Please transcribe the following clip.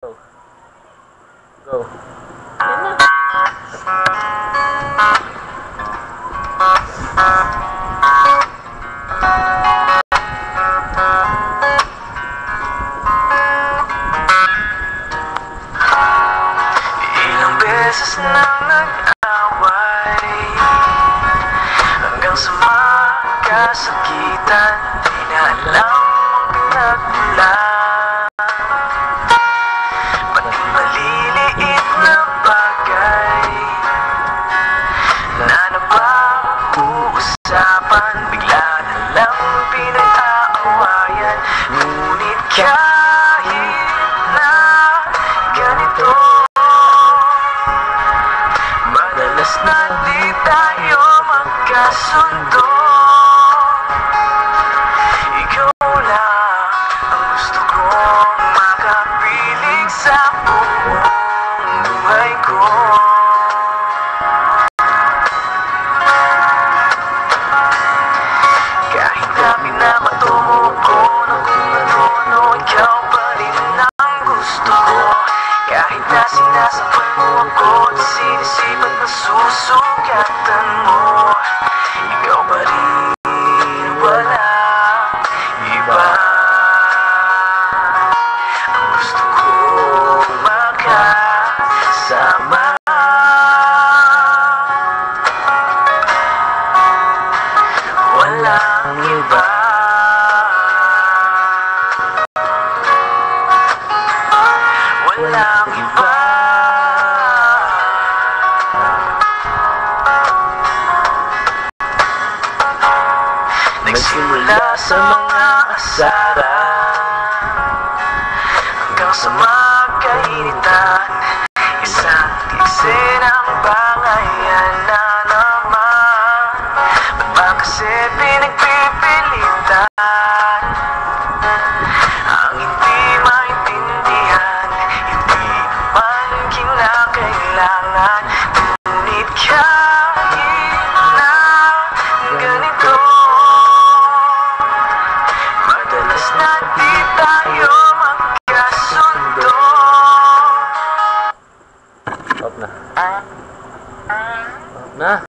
Go. Go. Yan na. Ilang beses nang nag-away hanggang sa magkasakitan. Di na alam ang pinagmulan. Pati maliliit na bagay na napag-uusapan, bigla na lang pinag-aawayan. Ngunit kahit na ganito, madalas na di tayo magkasundo. Ikaw lang ang gusto kong makapiling sa buong buhay ko. Kahit na pinapatumo ko ng kung ano, ikaw pa rin ang gusto ko. Kahit na sinasakal mo ako, sinisip at nasusugatan mo, ikaw pa rin, walang iba. Ang gusto kong makasama, walang iba. Walang iba. Nagsimula sa mga asaran hanggang sa magkainitan, isang eksenang bangayan na naman. Ba't ba kasi pinagpipilitan ang hindi maintindihan? Hindi naman kinakailangan. Ngunit kahit na ganito, madalas na di